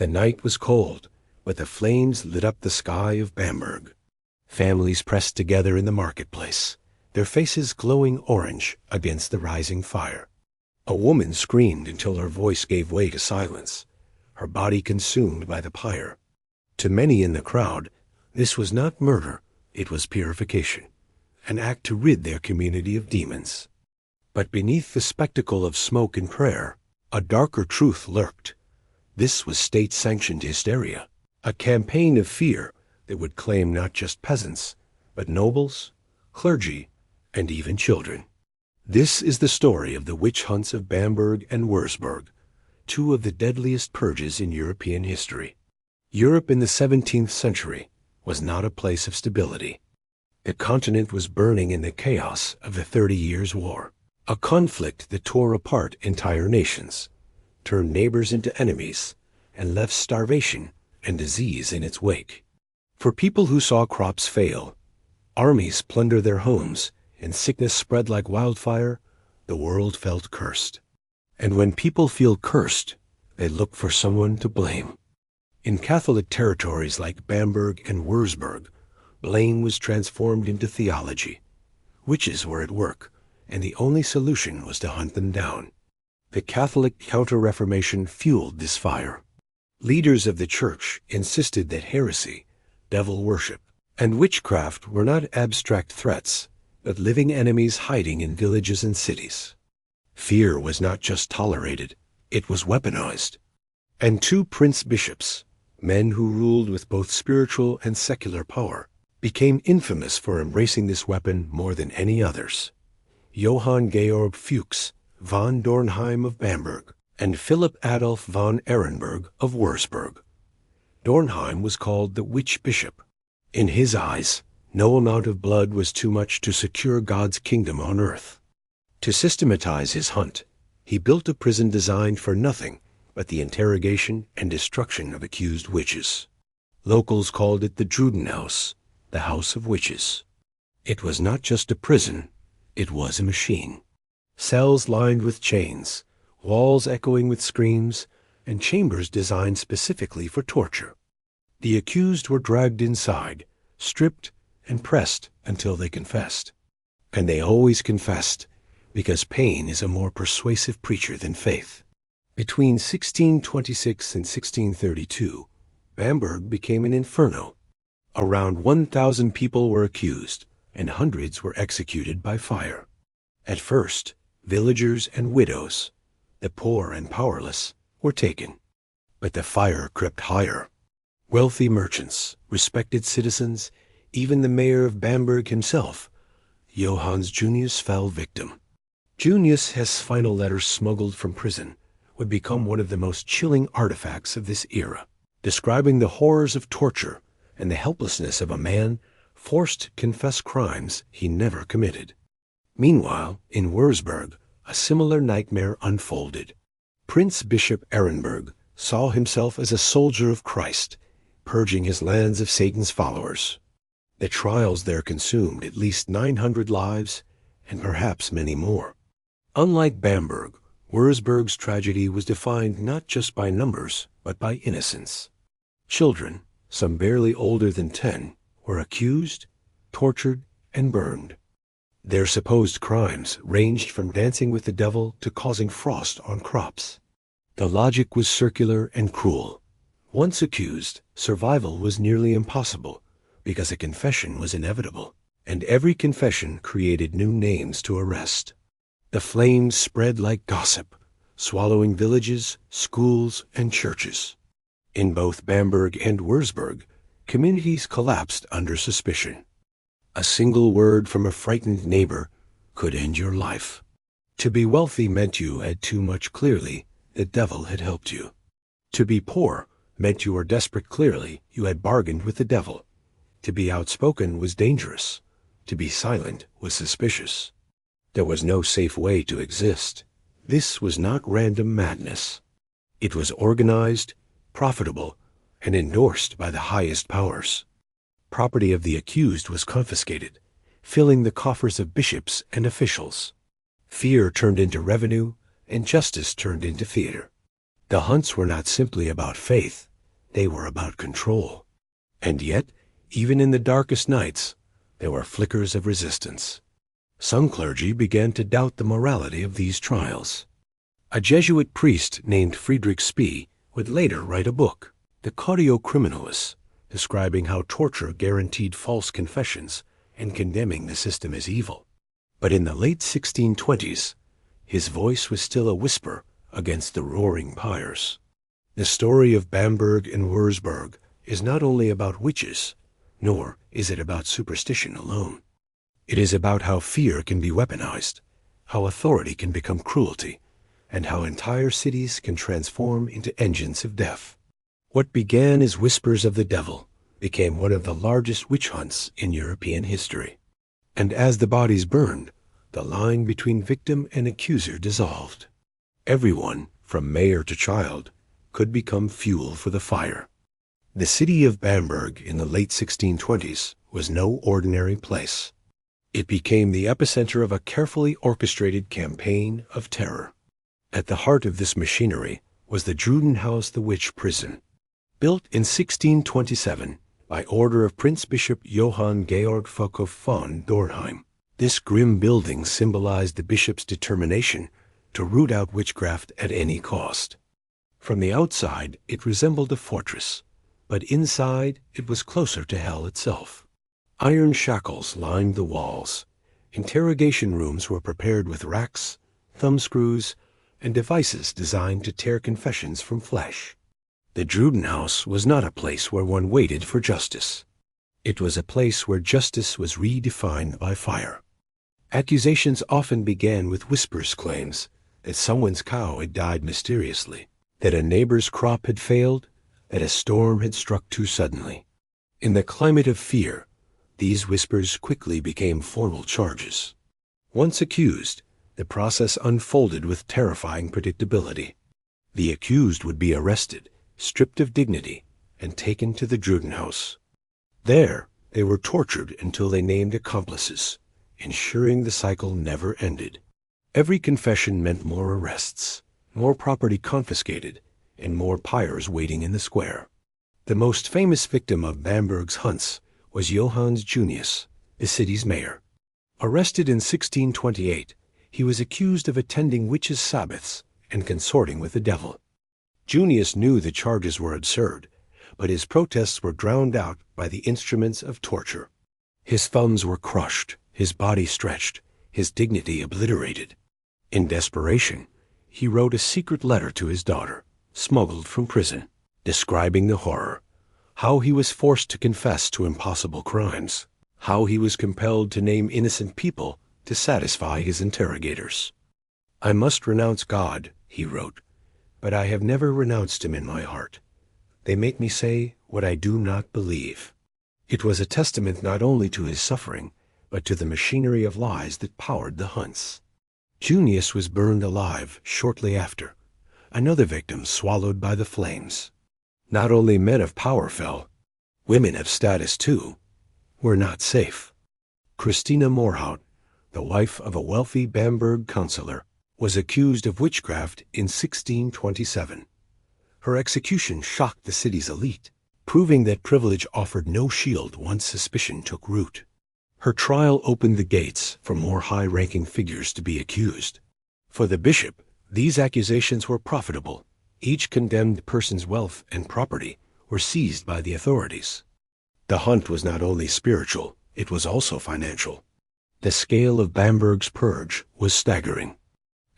The night was cold, but the flames lit up the sky of Bamberg. Families pressed together in the marketplace, their faces glowing orange against the rising fire. A woman screamed until her voice gave way to silence, her body consumed by the pyre. To many in the crowd, this was not murder, it was purification, an act to rid their community of demons. But beneath the spectacle of smoke and prayer, a darker truth lurked. This was state-sanctioned hysteria, a campaign of fear that would claim not just peasants, but nobles, clergy, and even children. This is the story of the witch hunts of Bamberg and Würzburg, two of the deadliest purges in European history. Europe in the 17th century was not a place of stability. The continent was burning in the chaos of the 30 Years' War, a conflict that tore apart entire nations, turned neighbors into enemies, and left starvation and disease in its wake. For people who saw crops fail, armies plunder their homes, and sickness spread like wildfire, the world felt cursed. And when people feel cursed, they look for someone to blame. In Catholic territories like Bamberg and Würzburg, blame was transformed into theology. Witches were at work, and the only solution was to hunt them down. The Catholic Counter-Reformation fueled this fire. Leaders of the Church insisted that heresy, devil worship, and witchcraft were not abstract threats, but living enemies hiding in villages and cities. Fear was not just tolerated, it was weaponized. And two prince-bishops, men who ruled with both spiritual and secular power, became infamous for embracing this weapon more than any others. Johann Georg Fuchs von Dornheim of Bamberg and Philip Adolf von Ehrenberg of Würzburg. Dornheim was called the witch bishop. In his eyes, no amount of blood was too much to secure God's kingdom on earth. To systematize his hunt, he built a prison designed for nothing but the interrogation and destruction of accused witches. Locals called it the Drudenhaus, the House of Witches. It was not just a prison, it was a machine. Cells lined with chains, walls echoing with screams, and chambers designed specifically for torture. The accused were dragged inside, stripped, and pressed until they confessed. And they always confessed, because pain is a more persuasive preacher than faith. Between 1626 and 1632, Bamberg became an inferno. Around 1,000 people were accused, and hundreds were executed by fire. At first, villagers and widows, the poor and powerless, were taken. But the fire crept higher. Wealthy merchants, respected citizens, even the mayor of Bamberg himself, Johannes Junius, fell victim. Junius Hess' final letters smuggled from prison would become one of the most chilling artifacts of this era, describing the horrors of torture and the helplessness of a man forced to confess crimes he never committed. Meanwhile, in Würzburg, a similar nightmare unfolded. Prince Bishop Ehrenberg saw himself as a soldier of Christ, purging his lands of Satan's followers. The trials there consumed at least 900 lives, and perhaps many more. Unlike Bamberg, Würzburg's tragedy was defined not just by numbers, but by innocence. Children, some barely older than 10, were accused, tortured, and burned. Their supposed crimes ranged from dancing with the devil to causing frost on crops. The logic was circular and cruel. Once accused, survival was nearly impossible, because a confession was inevitable, and every confession created new names to arrest. The flames spread like gossip, swallowing villages, schools, and churches. In both Bamberg and Würzburg, communities collapsed under suspicion. A single word from a frightened neighbor could end your life. To be wealthy meant you had too much, clearly the devil had helped you. To be poor meant you were desperate, clearly you had bargained with the devil. To be outspoken was dangerous. To be silent was suspicious. There was no safe way to exist. This was not random madness. It was organized, profitable, and endorsed by the highest powers. Property of the accused was confiscated, filling the coffers of bishops and officials. Fear turned into revenue, and justice turned into theater. The hunts were not simply about faith, They were about control. And yet, even in the darkest nights, there were flickers of resistance. Some clergy began to doubt the morality of these trials. A Jesuit priest named Friedrich Spee would later write a book, De Caudio Criminalis, describing how torture guaranteed false confessions and condemning the system as evil. But in the late 1620s, his voice was still a whisper against the roaring pyres. The story of Bamberg and Würzburg is not only about witches, nor is it about superstition alone. It is about how fear can be weaponized, how authority can become cruelty, and how entire cities can transform into engines of death. What began as whispers of the devil became one of the largest witch hunts in European history. And as the bodies burned, the line between victim and accuser dissolved. Everyone, from mayor to child, could become fuel for the fire. The city of Bamberg in the late 1620s was no ordinary place. It became the epicenter of a carefully orchestrated campaign of terror. At the heart of this machinery was the Drudenhaus the Witch Prison. Built in 1627 by order of Prince Bishop Johann Georg Foucault von Dornheim, this grim building symbolized the bishop's determination to root out witchcraft at any cost. From the outside, it resembled a fortress, but inside it was closer to hell itself. Iron shackles lined the walls. Interrogation rooms were prepared with racks, thumbscrews, and devices designed to tear confessions from flesh. The Drudenhaus was not a place where one waited for justice. It was a place where justice was redefined by fire. Accusations often began with whispers claims that someone's cow had died mysteriously, that a neighbor's crop had failed, that a storm had struck too suddenly. In the climate of fear, these whispers quickly became formal charges. Once accused, the process unfolded with terrifying predictability. The accused would be arrested, stripped of dignity, and taken to the Drudenhaus. There, they were tortured until they named accomplices, ensuring the cycle never ended. Every confession meant more arrests, more property confiscated, and more pyres waiting in the square. The most famous victim of Bamberg's hunts was Johannes Junius, the city's mayor. Arrested in 1628, he was accused of attending witches' sabbaths and consorting with the devil. Junius knew the charges were absurd, but his protests were drowned out by the instruments of torture. His thumbs were crushed, his body stretched, his dignity obliterated. In desperation, he wrote a secret letter to his daughter, smuggled from prison, describing the horror, how he was forced to confess to impossible crimes, how he was compelled to name innocent people to satisfy his interrogators. "I must renounce God," he wrote, "but I have never renounced him in my heart. They make me say what I do not believe." It was a testament not only to his suffering, but to the machinery of lies that powered the hunts. Junius was burned alive shortly after, another victim swallowed by the flames. Not only men of power fell, women of status too were not safe. Christina Morhaut, the wife of a wealthy Bamberg councillor, was accused of witchcraft in 1627. Her execution shocked the city's elite, proving that privilege offered no shield once suspicion took root. Her trial opened the gates for more high-ranking figures to be accused. For the bishop, these accusations were profitable. Each condemned person's wealth and property were seized by the authorities. The hunt was not only spiritual, it was also financial. The scale of Bamberg's purge was staggering.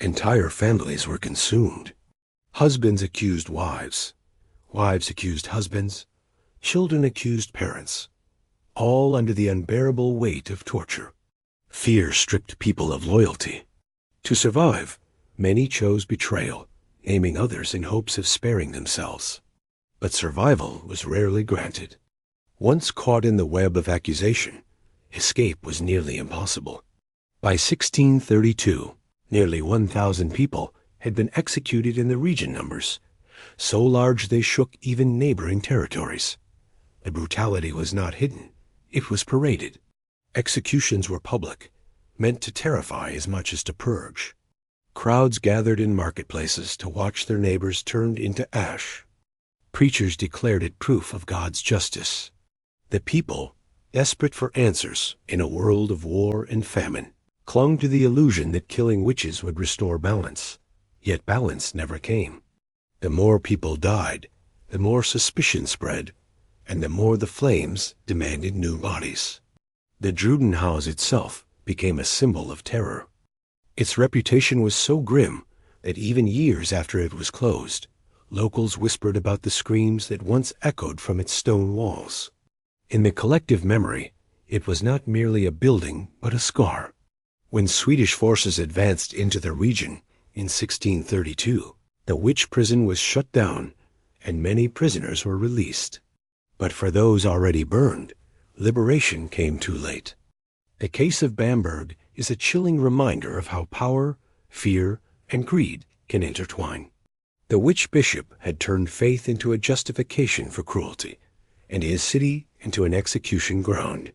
Entire families were consumed. Husbands accused wives. Wives accused husbands. Children accused parents. All under the unbearable weight of torture. Fear stripped people of loyalty. To survive, many chose betrayal, aiming others in hopes of sparing themselves. But survival was rarely granted. Once caught in the web of accusation, escape was nearly impossible. By 1632, nearly 1,000 people had been executed in the region numbers, so large they shook even neighboring territories. The brutality was not hidden, it was paraded. Executions were public, meant to terrify as much as to purge. Crowds gathered in marketplaces to watch their neighbors turned into ash. Preachers declared it proof of God's justice. The people, desperate for answers in a world of war and famine, clung to the illusion that killing witches would restore balance. Yet balance never came. The more people died, the more suspicion spread, and the more the flames demanded new bodies. The Drudenhaus itself became a symbol of terror. Its reputation was so grim that even years after it was closed, locals whispered about the screams that once echoed from its stone walls. In the collective memory, it was not merely a building but a scar. When Swedish forces advanced into the region in 1632, the witch prison was shut down and many prisoners were released. But for those already burned, liberation came too late. The case of Bamberg is a chilling reminder of how power, fear, and greed can intertwine. The witch bishop had turned faith into a justification for cruelty, and his city into an execution ground.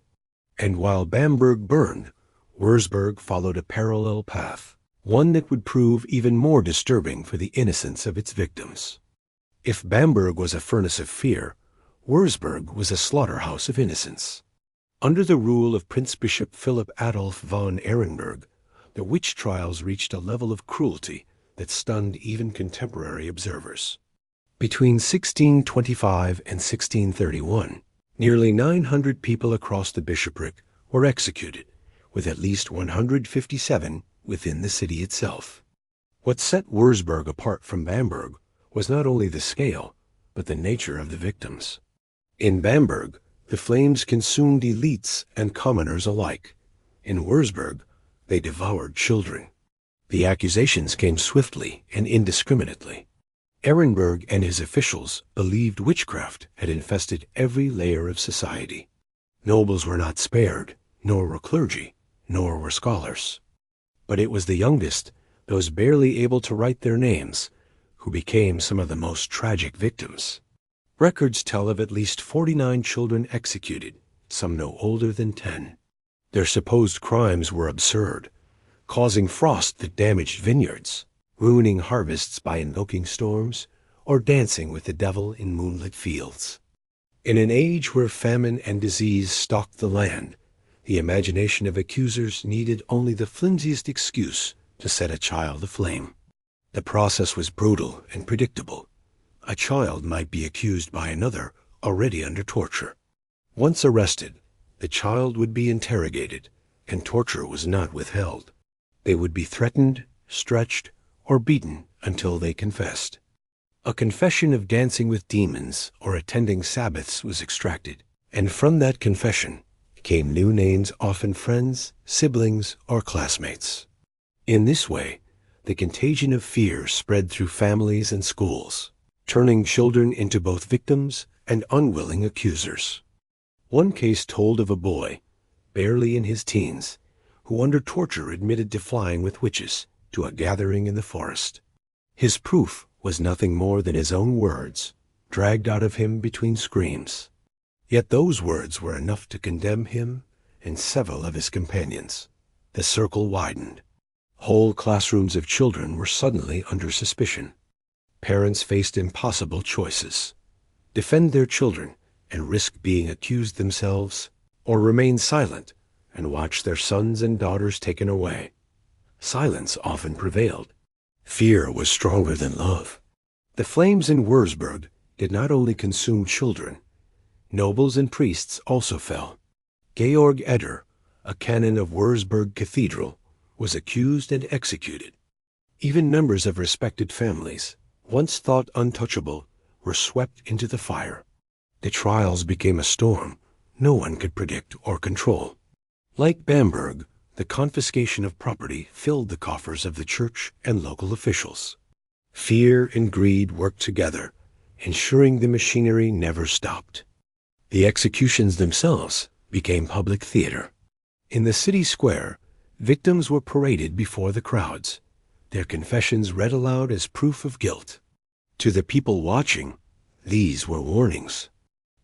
And while Bamberg burned, Würzburg followed a parallel path, one that would prove even more disturbing for the innocence of its victims. If Bamberg was a furnace of fear, Würzburg was a slaughterhouse of innocence. Under the rule of Prince Bishop Philip Adolf von Ehrenberg, the witch trials reached a level of cruelty that stunned even contemporary observers. Between 1625 and 1631, nearly 900 people across the bishopric were executed, with at least 157 within the city itself. What set Würzburg apart from Bamberg was not only the scale, but the nature of the victims. In Bamberg, the flames consumed elites and commoners alike. In Würzburg, they devoured children. The accusations came swiftly and indiscriminately. Ehrenberg and his officials believed witchcraft had infested every layer of society. Nobles were not spared, nor were clergy, nor were scholars. But it was the youngest, those barely able to write their names, who became some of the most tragic victims. Records tell of at least 49 children executed, some no older than 10. Their supposed crimes were absurd, causing frost that damaged vineyards, ruining harvests by invoking storms, or dancing with the devil in moonlit fields. In an age where famine and disease stalked the land, the imagination of accusers needed only the flimsiest excuse to set a child aflame. The process was brutal and predictable. A child might be accused by another already under torture. Once arrested, the child would be interrogated, and torture was not withheld. They would be threatened, stretched, or beaten until they confessed. A confession of dancing with demons or attending Sabbaths was extracted, and from that confession came new names, often friends, siblings, or classmates. In this way, the contagion of fear spread through families and schools, turning children into both victims and unwilling accusers. One case told of a boy, barely in his teens, who under torture admitted to flying with witches to a gathering in the forest. His proof was nothing more than his own words, dragged out of him between screams. Yet those words were enough to condemn him and several of his companions. The circle widened. Whole classrooms of children were suddenly under suspicion. Parents faced impossible choices: defend their children and risk being accused themselves, or remain silent and watch their sons and daughters taken away. Silence often prevailed. Fear was stronger than love. The flames in Würzburg did not only consume children. Nobles and priests also fell. Georg Eder, a canon of Würzburg Cathedral, was accused and executed. Even members of respected families, once thought untouchable, were swept into the fire. The trials became a storm no one could predict or control. Like Bamberg, the confiscation of property filled the coffers of the church and local officials. Fear and greed worked together, ensuring the machinery never stopped. The executions themselves became public theater. In the city square, victims were paraded before the crowds, their confessions read aloud as proof of guilt. To the people watching, these were warnings.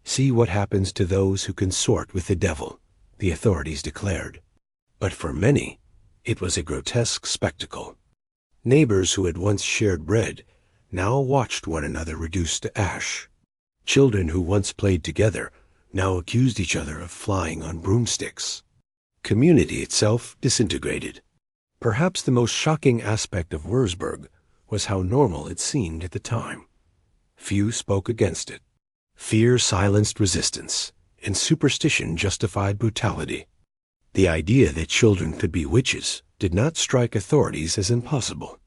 See what happens to those who consort with the devil, the authorities declared. But for many, it was a grotesque spectacle. Neighbors who had once shared bread now watched one another reduced to ash. Children who once played together now accused each other of flying on broomsticks. Community itself disintegrated. Perhaps the most shocking aspect of Würzburg was how normal it seemed at the time. Few spoke against it. Fear silenced resistance, and superstition justified brutality. The idea that children could be witches did not strike authorities as impossible.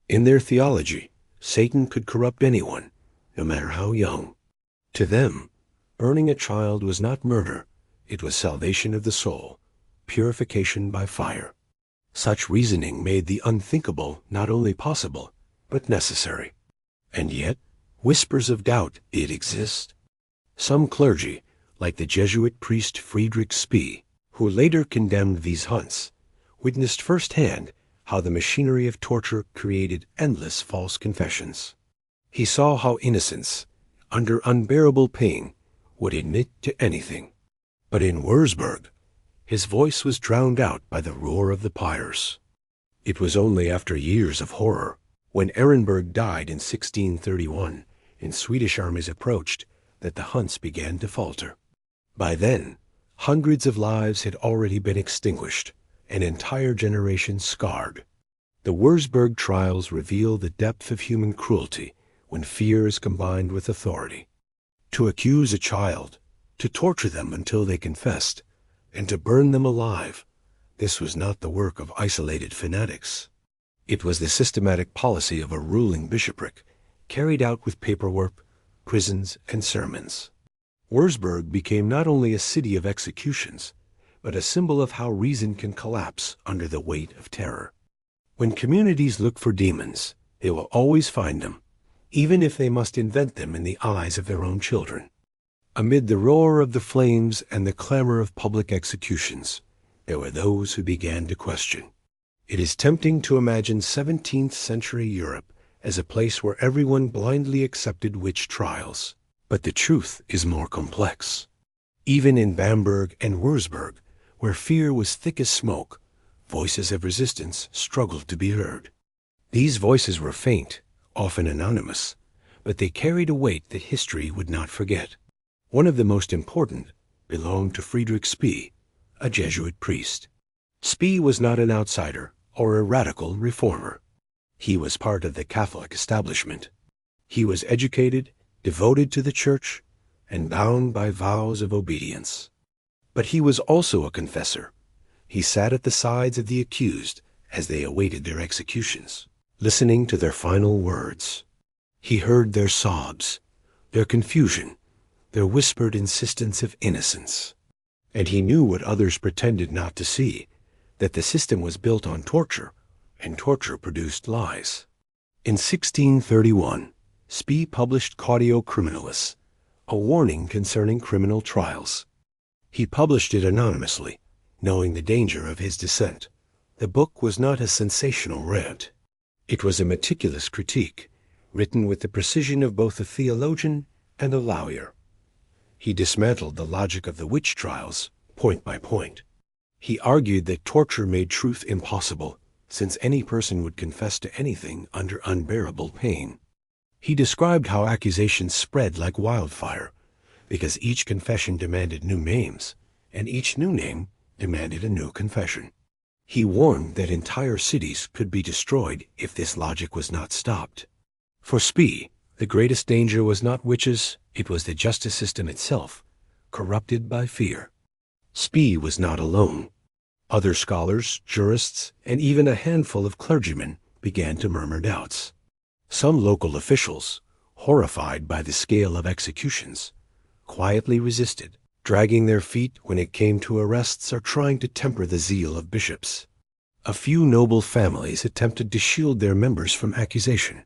In their theology, Satan could corrupt anyone, no matter how young. To them, burning a child was not murder, it was salvation of the soul, purification by fire. Such reasoning made the unthinkable not only possible, but necessary. And yet, whispers of doubt did exist. Some clergy, like the Jesuit priest Friedrich Spee, who later condemned these hunts, witnessed firsthand how the machinery of torture created endless false confessions. He saw how innocence, under unbearable pain, would admit to anything. But in Würzburg, his voice was drowned out by the roar of the pyres. It was only after years of horror, when Ehrenberg died in 1631 and Swedish armies approached, that the hunts began to falter. By then, hundreds of lives had already been extinguished, an entire generation scarred. The Würzburg trials reveal the depth of human cruelty when fear is combined with authority. To accuse a child, to torture them until they confessed, and to burn them alive, this was not the work of isolated fanatics. It was the systematic policy of a ruling bishopric, carried out with paperwork, prisons, and sermons. Würzburg became not only a city of executions, but a symbol of how reason can collapse under the weight of terror. When communities look for demons, they will always find them, even if they must invent them in the eyes of their own children. Amid the roar of the flames and the clamor of public executions, there were those who began to question. It is tempting to imagine 17th century Europe as a place where everyone blindly accepted witch trials. But the truth is more complex. Even in Bamberg and Würzburg, where fear was thick as smoke, voices of resistance struggled to be heard. These voices were faint, often anonymous, but they carried a weight that history would not forget. One of the most important belonged to Friedrich Spee, a Jesuit priest. Spee was not an outsider or a radical reformer. He was part of the Catholic establishment. He was educated, devoted to the church, and bound by vows of obedience. But he was also a confessor. He sat at the sides of the accused as they awaited their executions, listening to their final words. He heard their sobs, their confusion, their whispered insistence of innocence. And he knew what others pretended not to see, that the system was built on torture, and torture produced lies. In 1631, Spee published Caudio Criminalis, a warning concerning criminal trials. He published it anonymously, knowing the danger of his dissent. The book was not a sensational rant. It was a meticulous critique, written with the precision of both a theologian and a lawyer. He dismantled the logic of the witch trials, point by point. He argued that torture made truth impossible, since any person would confess to anything under unbearable pain. He described how accusations spread like wildfire, because each confession demanded new names, and each new name demanded a new confession. He warned that entire cities could be destroyed if this logic was not stopped. For Spee, the greatest danger was not witches, it was the justice system itself, corrupted by fear. Spee was not alone. Other scholars, jurists, and even a handful of clergymen began to murmur doubts. Some local officials, horrified by the scale of executions, quietly resisted, dragging their feet when it came to arrests or trying to temper the zeal of bishops. A few noble families attempted to shield their members from accusation,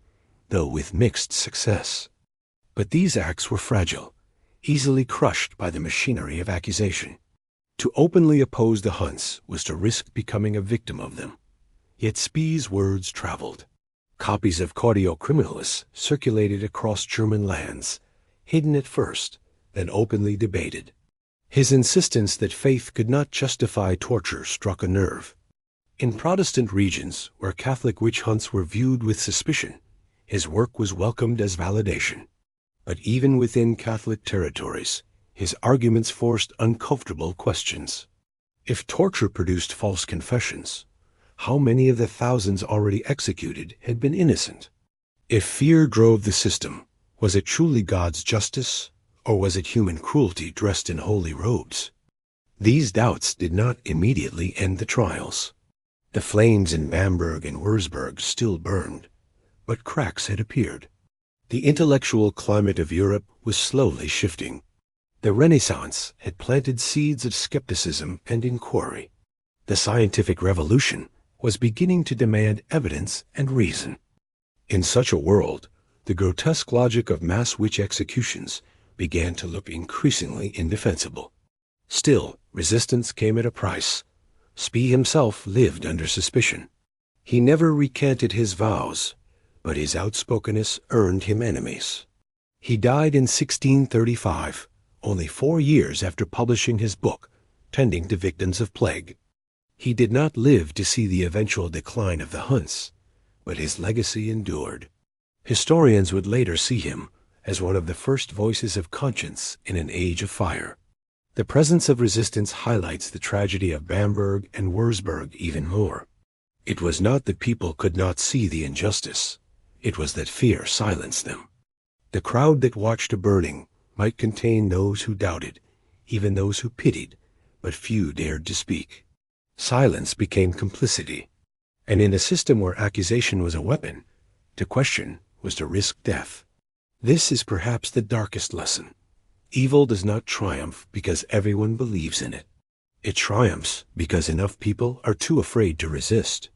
though with mixed success. But these acts were fragile, easily crushed by the machinery of accusation. To openly oppose the hunts was to risk becoming a victim of them. Yet Spee's words traveled. Copies of Caudio Criminalis circulated across German lands, hidden at first, then openly debated. His insistence that faith could not justify torture struck a nerve. In Protestant regions where Catholic witch hunts were viewed with suspicion, his work was welcomed as validation. But even within Catholic territories, his arguments forced uncomfortable questions. If torture produced false confessions, how many of the thousands already executed had been innocent? If fear drove the system, was it truly God's justice, or was it human cruelty dressed in holy robes? These doubts did not immediately end the trials. The flames in Bamberg and Würzburg still burned, but cracks had appeared. The intellectual climate of Europe was slowly shifting. The Renaissance had planted seeds of skepticism and inquiry. The scientific revolution was beginning to demand evidence and reason. In such a world, the grotesque logic of mass witch executions began to look increasingly indefensible. Still, resistance came at a price. Spee himself lived under suspicion. He never recanted his vows, but his outspokenness earned him enemies. He died in 1635, only 4 years after publishing his book, Tending to Victims of Plague. He did not live to see the eventual decline of the Hunts, but his legacy endured. Historians would later see him as one of the first voices of conscience in an age of fire. The presence of resistance highlights the tragedy of Bamberg and Würzburg even more. It was not that people could not see the injustice. It was that fear silenced them. The crowd that watched a burning might contain those who doubted, even those who pitied, but few dared to speak. Silence became complicity, and in a system where accusation was a weapon, to question was to risk death. This is perhaps the darkest lesson. Evil does not triumph because everyone believes in it. It triumphs because enough people are too afraid to resist.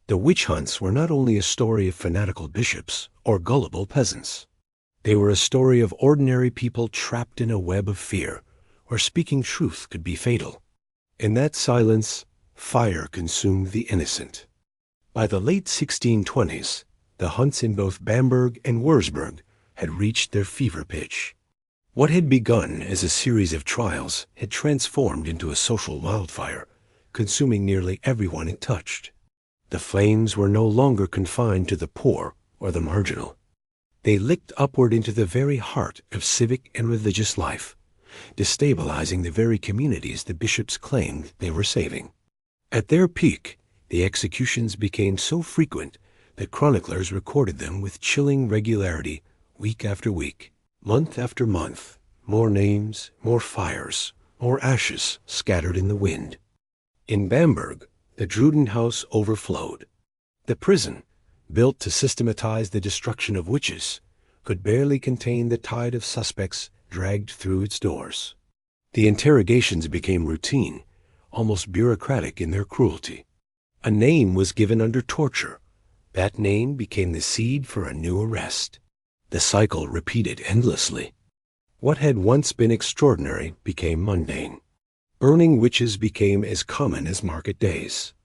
The witch hunts were not only a story of fanatical bishops or gullible peasants. They were a story of ordinary people trapped in a web of fear, where speaking truth could be fatal. In that silence, fire consumed the innocent. By the late 1620s, the hunts in both Bamberg and Würzburg had reached their fever pitch. What had begun as a series of trials had transformed into a social wildfire, consuming nearly everyone it touched. The flames were no longer confined to the poor or the marginal. They licked upward into the very heart of civic and religious life, destabilizing the very communities the bishops claimed they were saving. At their peak, the executions became so frequent that chroniclers recorded them with chilling regularity week after week. Month after month, more names, more fires, more ashes scattered in the wind. In Bamberg, the Druden house overflowed. The prison, built to systematize the destruction of witches, could barely contain the tide of suspects dragged through its doors. The interrogations became routine, almost bureaucratic in their cruelty. A name was given under torture. That name became the seed for a new arrest. The cycle repeated endlessly. What had once been extraordinary became mundane. Burning witches became as common as market days.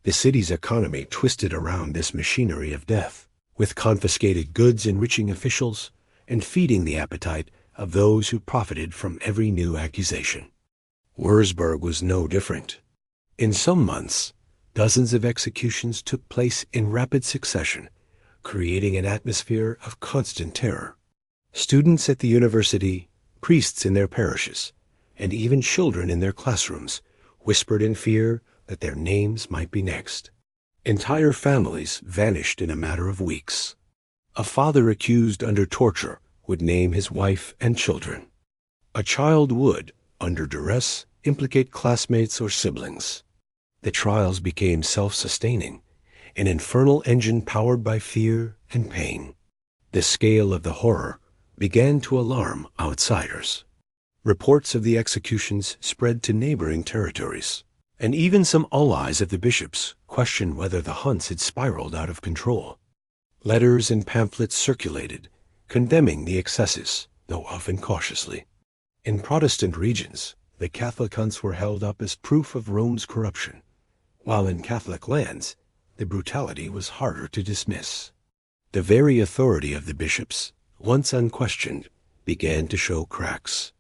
The city's economy twisted around this machinery of death, with confiscated goods enriching officials and feeding the appetite of those who profited from every new accusation. Würzburg was no different. In some months, dozens of executions took place in rapid succession, creating an atmosphere of constant terror. Students at the university, priests in their parishes, and even children in their classrooms whispered in fear that their names might be next. Entire families vanished in a matter of weeks. A father accused under torture would name his wife and children. A child would, under duress, implicate classmates or siblings. The trials became self-sustaining, an infernal engine powered by fear and pain. The scale of the horror began to alarm outsiders. Reports of the executions spread to neighboring territories, and even some allies of the bishops questioned whether the hunts had spiraled out of control. Letters and pamphlets circulated, condemning the excesses, though often cautiously. In Protestant regions, the Catholic hunts were held up as proof of Rome's corruption, while in Catholic lands, the brutality was harder to dismiss. The very authority of the bishops, once unquestioned, began to show cracks.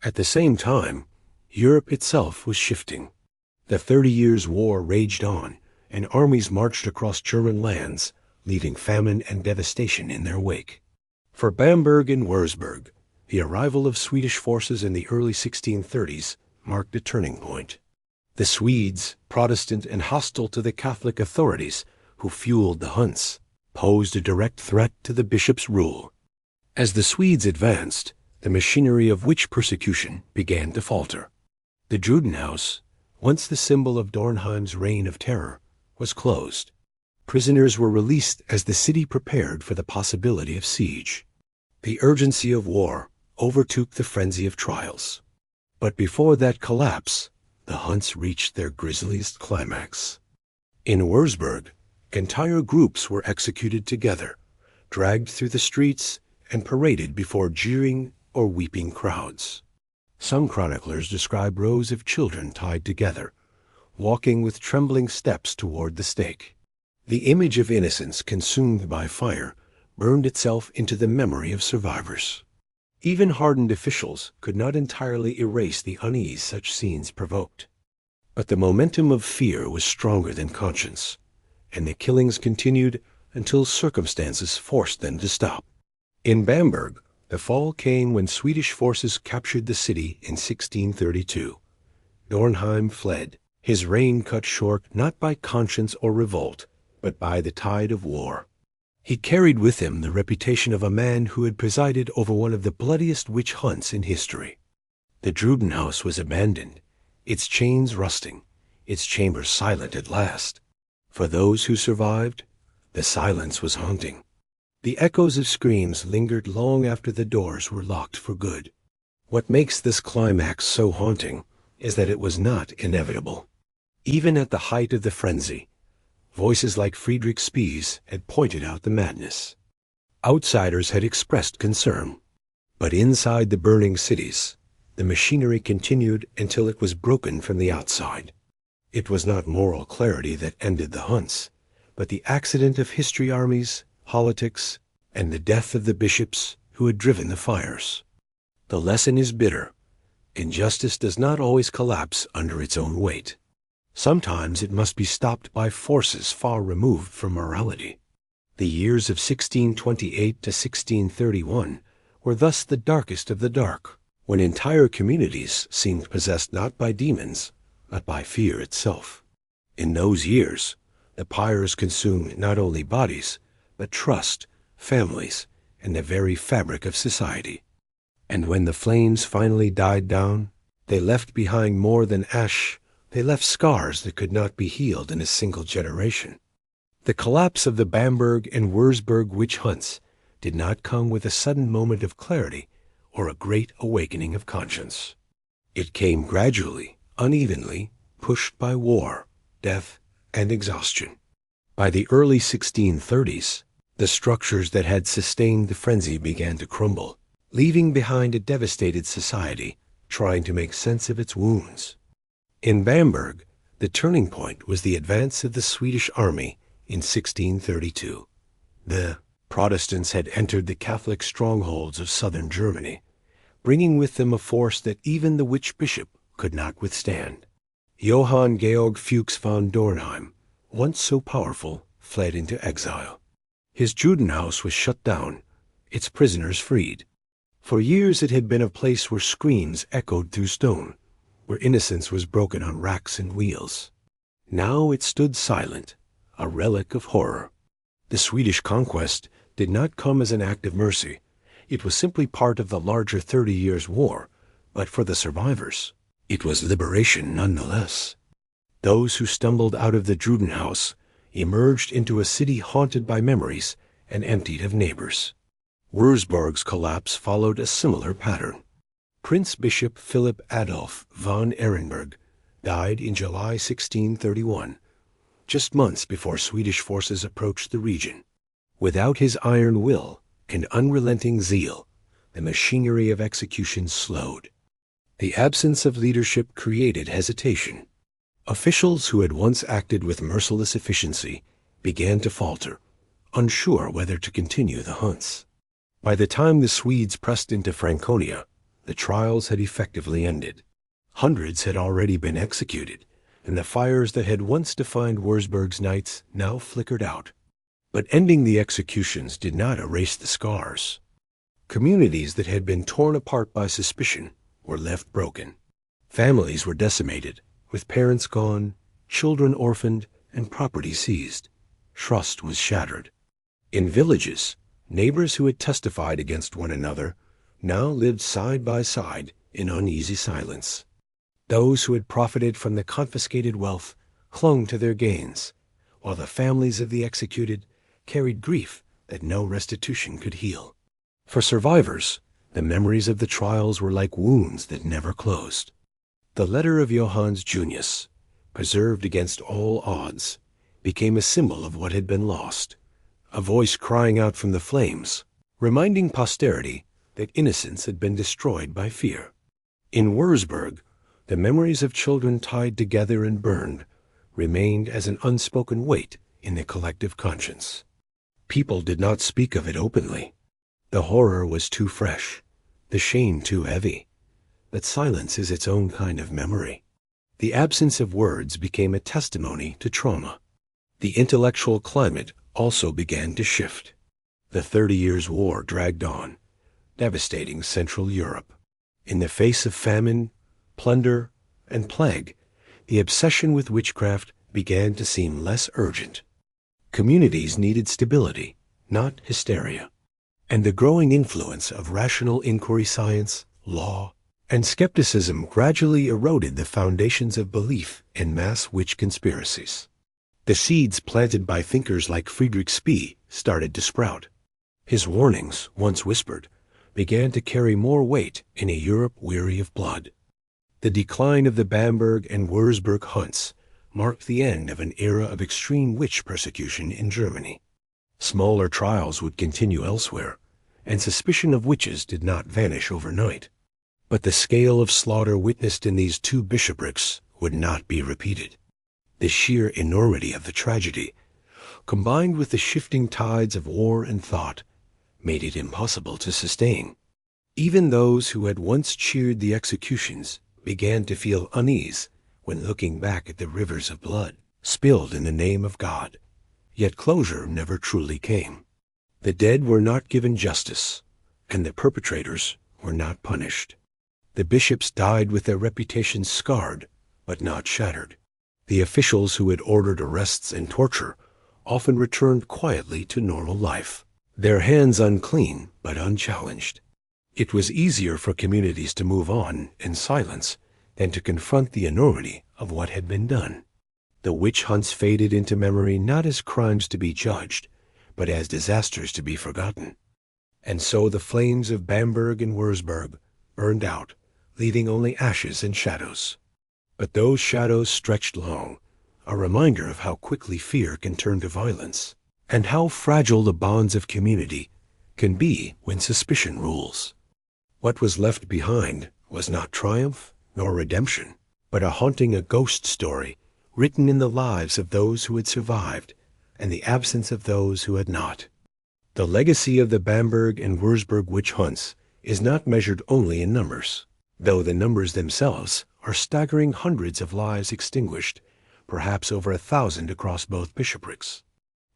At the same time, Europe itself was shifting. The 30 Years' War raged on, and armies marched across German lands, leaving famine and devastation in their wake. For Bamberg and Würzburg, the arrival of Swedish forces in the early 1630s marked a turning point. The Swedes, Protestant and hostile to the Catholic authorities who fueled the hunts, posed a direct threat to the bishop's rule. As the Swedes advanced, the machinery of witch persecution began to falter. The Drudenhaus, once the symbol of Dornheim's reign of terror, was closed. Prisoners were released as the city prepared for the possibility of siege. The urgency of war overtook the frenzy of trials. But before that collapse, the hunts reached their grisliest climax. In Würzburg, entire groups were executed together, dragged through the streets, and paraded before jeering or weeping crowds. Some chroniclers describe rows of children tied together, walking with trembling steps toward the stake. The image of innocence consumed by fire burned itself into the memory of survivors. Even hardened officials could not entirely erase the unease such scenes provoked. But the momentum of fear was stronger than conscience, and the killings continued until circumstances forced them to stop. In Bamberg, the fall came when Swedish forces captured the city in 1632. Dornheim fled, his reign cut short not by conscience or revolt, but by the tide of war. He carried with him the reputation of a man who had presided over one of the bloodiest witch hunts in history. The Drudenhaus was abandoned, its chains rusting, its chambers silent at last. For those who survived, the silence was haunting. The echoes of screams lingered long after the doors were locked for good. What makes this climax so haunting is that it was not inevitable. Even at the height of the frenzy, voices like Friedrich Spies had pointed out the madness. Outsiders had expressed concern. But inside the burning cities, the machinery continued until it was broken from the outside. It was not moral clarity that ended the hunts, but the accident of history armies, politics, and the death of the bishops who had driven the fires. The lesson is bitter. Injustice does not always collapse under its own weight. Sometimes it must be stopped by forces far removed from morality. The years of 1628 to 1631 were thus the darkest of the dark, when entire communities seemed possessed not by demons, but by fear itself. In those years, the pyres consumed not only bodies, but trust, families, and the very fabric of society. And when the flames finally died down, they left behind more than ash. They left scars that could not be healed in a single generation. The collapse of the Bamberg and Würzburg witch hunts did not come with a sudden moment of clarity or a great awakening of conscience. It came gradually, unevenly, pushed by war, death, and exhaustion. By the early 1630s, the structures that had sustained the frenzy began to crumble, leaving behind a devastated society trying to make sense of its wounds. In Bamberg, the turning point was the advance of the Swedish army in 1632. The Protestants had entered the Catholic strongholds of southern Germany, bringing with them a force that even the witch bishop could not withstand. Johann Georg Fuchs von Dornheim, once so powerful, fled into exile. His Drudenhaus was shut down, its prisoners freed. For years it had been a place where screams echoed through stone, where innocence was broken on racks and wheels. Now it stood silent, a relic of horror. The Swedish conquest did not come as an act of mercy. It was simply part of the larger 30 Years' War, but for the survivors, it was liberation nonetheless. Those who stumbled out of the Drudenhaus emerged into a city haunted by memories and emptied of neighbors. Würzburg's collapse followed a similar pattern. Prince Bishop Philip Adolf von Ehrenberg died in July 1631, just months before Swedish forces approached the region. Without his iron will and unrelenting zeal, the machinery of execution slowed. The absence of leadership created hesitation. Officials who had once acted with merciless efficiency began to falter, unsure whether to continue the hunts. By the time the Swedes pressed into Franconia, the trials had effectively ended. Hundreds had already been executed, and the fires that had once defined Würzburg's nights now flickered out. But ending the executions did not erase the scars. Communities that had been torn apart by suspicion were left broken. Families were decimated, with parents gone, children orphaned, and property seized. Trust was shattered. In villages, neighbors who had testified against one another now lived side by side in uneasy silence. Those who had profited from the confiscated wealth clung to their gains, while the families of the executed carried grief that no restitution could heal. For survivors, the memories of the trials were like wounds that never closed. The letter of Johannes Junius, preserved against all odds, became a symbol of what had been lost, a voice crying out from the flames, reminding posterity that innocence had been destroyed by fear. In Würzburg, the memories of children tied together and burned remained as an unspoken weight in the collective conscience. People did not speak of it openly. The horror was too fresh, the shame too heavy. But silence is its own kind of memory. The absence of words became a testimony to trauma. The intellectual climate also began to shift. The 30 Years' War dragged on, devastating Central Europe. In the face of famine, plunder, and plague, the obsession with witchcraft began to seem less urgent. Communities needed stability, not hysteria. And the growing influence of rational inquiry science, law, and skepticism gradually eroded the foundations of belief in mass witch conspiracies. The seeds planted by thinkers like Friedrich Spee started to sprout. His warnings, once whispered, began to carry more weight in a Europe weary of blood. The decline of the Bamberg and Würzburg hunts marked the end of an era of extreme witch persecution in Germany. Smaller trials would continue elsewhere, and suspicion of witches did not vanish overnight. But the scale of slaughter witnessed in these two bishoprics would not be repeated. The sheer enormity of the tragedy, combined with the shifting tides of war and thought, made it impossible to sustain. Even those who had once cheered the executions began to feel unease when looking back at the rivers of blood spilled in the name of God. Yet closure never truly came. The dead were not given justice, and the perpetrators were not punished. The bishops died with their reputations scarred, but not shattered. The officials who had ordered arrests and torture often returned quietly to normal life, their hands unclean but unchallenged. It was easier for communities to move on in silence than to confront the enormity of what had been done. The witch hunts faded into memory not as crimes to be judged, but as disasters to be forgotten. And so the flames of Bamberg and Würzburg burned out, leaving only ashes and shadows. But those shadows stretched long, a reminder of how quickly fear can turn to violence, and how fragile the bonds of community can be when suspicion rules. What was left behind was not triumph nor redemption, but a ghost story written in the lives of those who had survived and the absence of those who had not. The legacy of the Bamberg and Würzburg witch hunts is not measured only in numbers, though the numbers themselves are staggering. Hundreds of lives extinguished, perhaps over 1,000 across both bishoprics.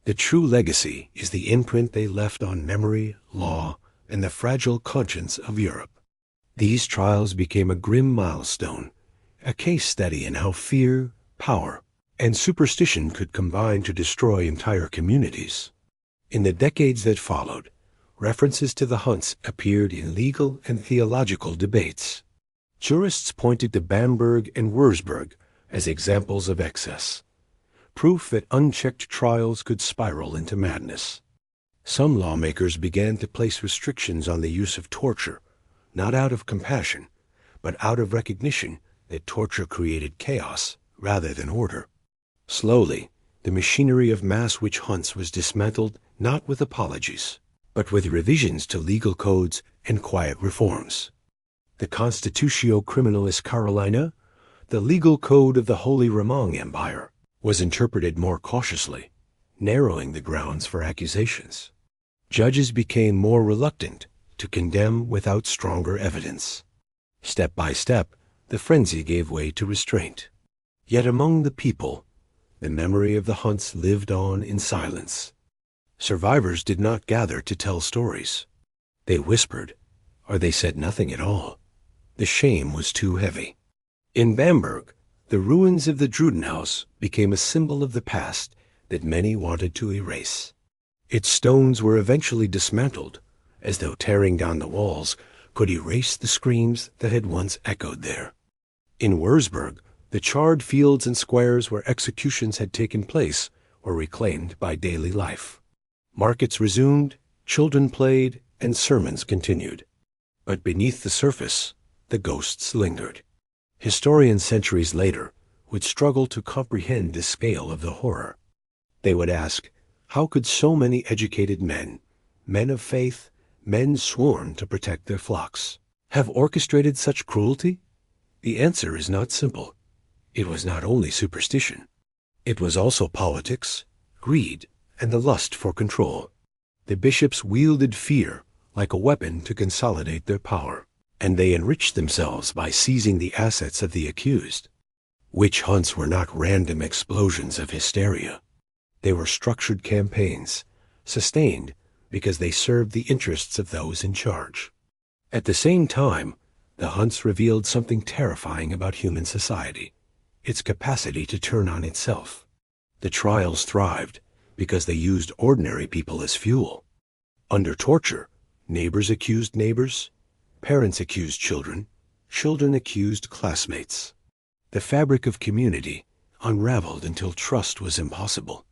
The true legacy is the imprint they left on memory, law, and the fragile conscience of Europe. These trials became a grim milestone, a case study in how fear, power, and superstition could combine to destroy entire communities. In the decades that followed, references to the hunts appeared in legal and theological debates. Jurists pointed to Bamberg and Würzburg as examples of excess, proof that unchecked trials could spiral into madness. Some lawmakers began to place restrictions on the use of torture, not out of compassion, but out of recognition that torture created chaos rather than order. Slowly, the machinery of mass witch hunts was dismantled not with apologies, but with revisions to legal codes and quiet reforms. The Constitutio Criminalis Carolina, the legal code of the Holy Roman Empire, was interpreted more cautiously, narrowing the grounds for accusations. Judges became more reluctant to condemn without stronger evidence. Step by step, the frenzy gave way to restraint. Yet among the people, the memory of the hunts lived on in silence. Survivors did not gather to tell stories. They whispered, or they said nothing at all. The shame was too heavy. In Bamberg, the ruins of the Drudenhaus became a symbol of the past that many wanted to erase. Its stones were eventually dismantled, as though tearing down the walls could erase the screams that had once echoed there. In Würzburg, the charred fields and squares where executions had taken place were reclaimed by daily life. Markets resumed, children played, and sermons continued. But beneath the surface, the ghosts lingered. Historians centuries later would struggle to comprehend the scale of the horror. They would ask, how could so many educated men of faith, men sworn to protect their flocks, have orchestrated such cruelty? The answer is not simple. It was not only superstition. It was also politics, greed, and the lust for control. The bishops wielded fear like a weapon to consolidate their power, and they enriched themselves by seizing the assets of the accused. Witch hunts were not random explosions of hysteria. They were structured campaigns, sustained because they served the interests of those in charge. At the same time, the hunts revealed something terrifying about human society, its capacity to turn on itself. The trials thrived because they used ordinary people as fuel. Under torture, neighbors accused neighbors, parents accused children, children accused classmates. The fabric of community unraveled until trust was impossible.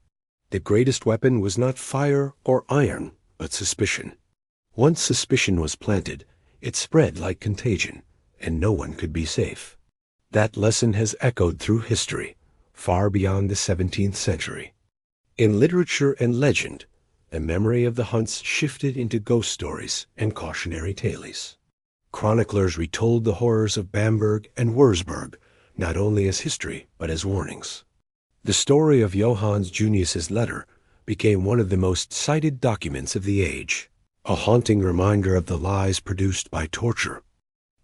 The greatest weapon was not fire or iron, but suspicion. Once suspicion was planted, it spread like contagion, and no one could be safe. That lesson has echoed through history, far beyond the 17th century. In literature and legend, the memory of the hunts shifted into ghost stories and cautionary tales. Chroniclers retold the horrors of Bamberg and Würzburg, not only as history, but as warnings. The story of Johannes Junius's letter became one of the most cited documents of the age, a haunting reminder of the lies produced by torture.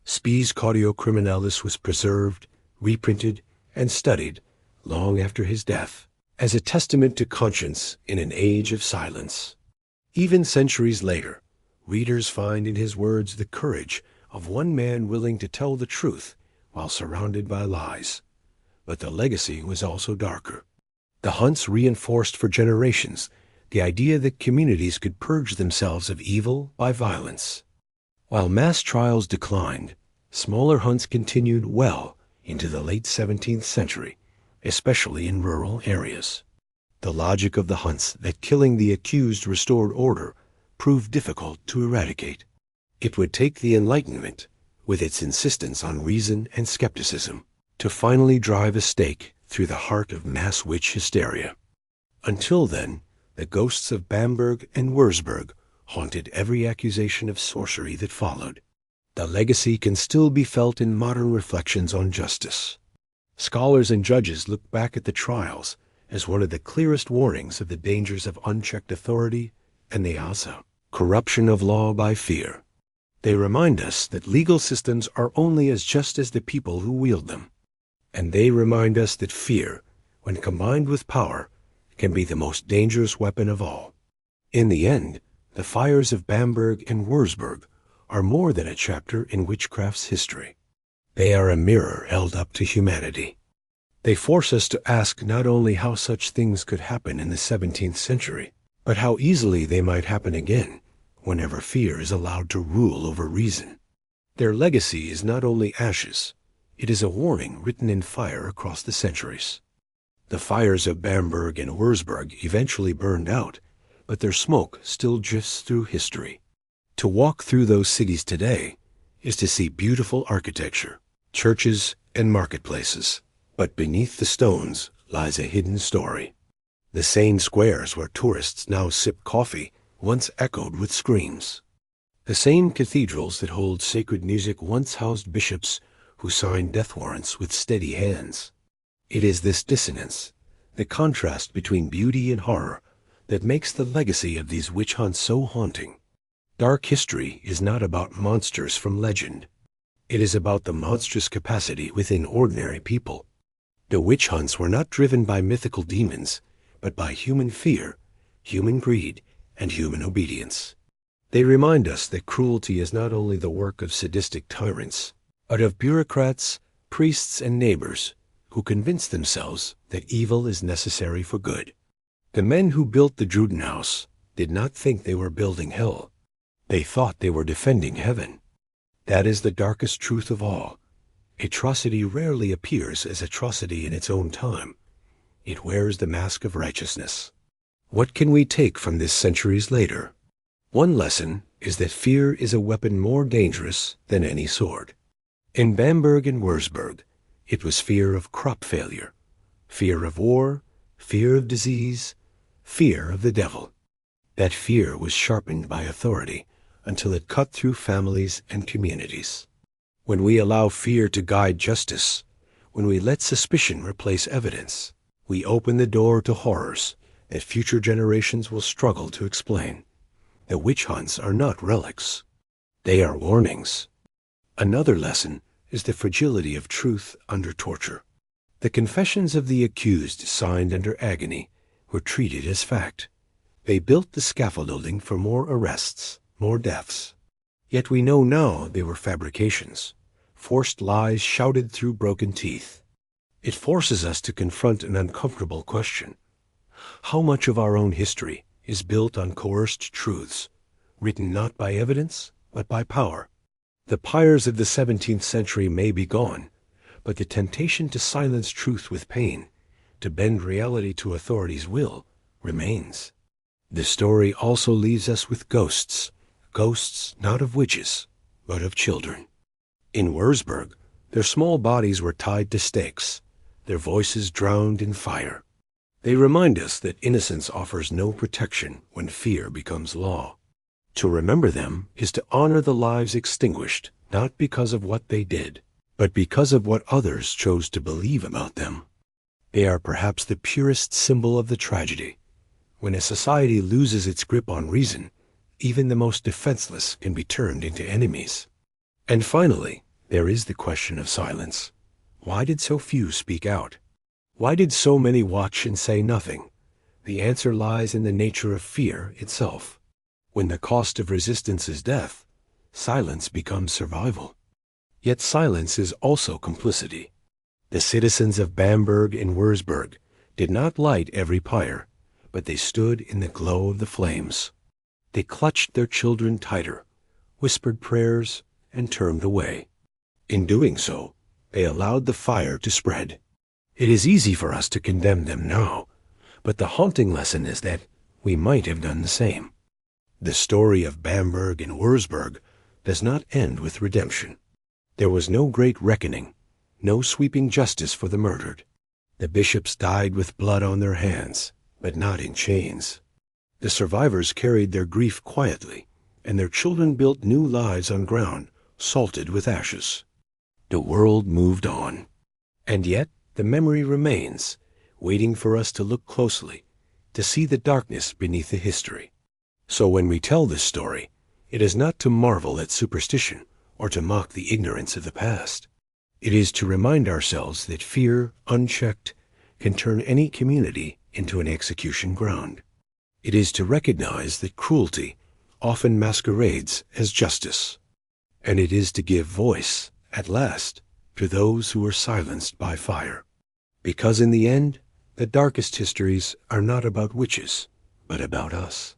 Spes Caudio Criminalis was preserved, reprinted, and studied long after his death, as a testament to conscience in an age of silence. Even centuries later, readers find in his words the courage of one man willing to tell the truth while surrounded by lies. But the legacy was also darker. The hunts reinforced for generations the idea that communities could purge themselves of evil by violence. While mass trials declined, smaller hunts continued well into the late 17th century, especially in rural areas. The logic of the hunts that killing the accused restored order proved difficult to eradicate. It would take the Enlightenment, with its insistence on reason and skepticism, to finally drive a stake through the heart of mass witch hysteria. Until then, the ghosts of Bamberg and Würzburg haunted every accusation of sorcery that followed. The legacy can still be felt in modern reflections on justice. Scholars and judges look back at the trials as one of the clearest warnings of the dangers of unchecked authority and the asa, corruption of law by fear. They remind us that legal systems are only as just as the people who wield them. And they remind us that fear, when combined with power, can be the most dangerous weapon of all. In the end, the fires of Bamberg and Würzburg are more than a chapter in witchcraft's history. They are a mirror held up to humanity. They force us to ask not only how such things could happen in the 17th century, but how easily they might happen again whenever fear is allowed to rule over reason. Their legacy is not only ashes, it is a warning written in fire across the centuries. The fires of Bamberg and Würzburg eventually burned out, but their smoke still drifts through history. To walk through those cities today is to see beautiful architecture, churches, and marketplaces. But beneath the stones lies a hidden story. The sane squares where tourists now sip coffee once echoed with screams. The same cathedrals that hold sacred music once housed bishops who signed death warrants with steady hands. It is this dissonance, the contrast between beauty and horror, that makes the legacy of these witch hunts so haunting. Dark history is not about monsters from legend. It is about the monstrous capacity within ordinary people. The witch hunts were not driven by mythical demons, but by human fear, human greed, and human obedience. They remind us that cruelty is not only the work of sadistic tyrants, but of bureaucrats, priests, and neighbors who convince themselves that evil is necessary for good. The men who built the Drudenhaus did not think they were building hell. They thought they were defending heaven. That is the darkest truth of all. Atrocity rarely appears as atrocity in its own time. It wears the mask of righteousness. What can we take from this centuries later? One lesson is that fear is a weapon more dangerous than any sword. In Bamberg and Würzburg, it was fear of crop failure, fear of war, fear of disease, fear of the devil. That fear was sharpened by authority until it cut through families and communities. When we allow fear to guide justice, when we let suspicion replace evidence, we open the door to horrors that future generations will struggle to explain. The witch hunts are not relics. They are warnings. Another lesson is the fragility of truth under torture. The confessions of the accused signed under agony were treated as fact. They built the scaffolding for more arrests, more deaths. Yet we know now they were fabrications, forced lies shouted through broken teeth. It forces us to confront an uncomfortable question. How much of our own history is built on coerced truths, written not by evidence, but by power? The pyres of the 17th century may be gone, but the temptation to silence truth with pain, to bend reality to authority's will, remains. The story also leaves us with ghosts not of witches, but of children. In Würzburg, their small bodies were tied to stakes, their voices drowned in fire. They remind us that innocence offers no protection when fear becomes law. To remember them is to honor the lives extinguished, not because of what they did, but because of what others chose to believe about them. They are perhaps the purest symbol of the tragedy. When a society loses its grip on reason, even the most defenseless can be turned into enemies. And finally, there is the question of silence. Why did so few speak out? Why did so many watch and say nothing? The answer lies in the nature of fear itself. When the cost of resistance is death, silence becomes survival. Yet silence is also complicity. The citizens of Bamberg and Würzburg did not light every pyre, but they stood in the glow of the flames. They clutched their children tighter, whispered prayers, and turned away. In doing so, they allowed the fire to spread. It is easy for us to condemn them now, but the haunting lesson is that we might have done the same. The story of Bamberg and Würzburg does not end with redemption. There was no great reckoning, no sweeping justice for the murdered. The bishops died with blood on their hands, but not in chains. The survivors carried their grief quietly, and their children built new lives on ground salted with ashes. The world moved on. And yet the memory remains, waiting for us to look closely, to see the darkness beneath the history. So when we tell this story, it is not to marvel at superstition or to mock the ignorance of the past. It is to remind ourselves that fear, unchecked, can turn any community into an execution ground. It is to recognize that cruelty often masquerades as justice. And it is to give voice, at last, to those who were silenced by fire. Because in the end, the darkest histories are not about witches, but about us.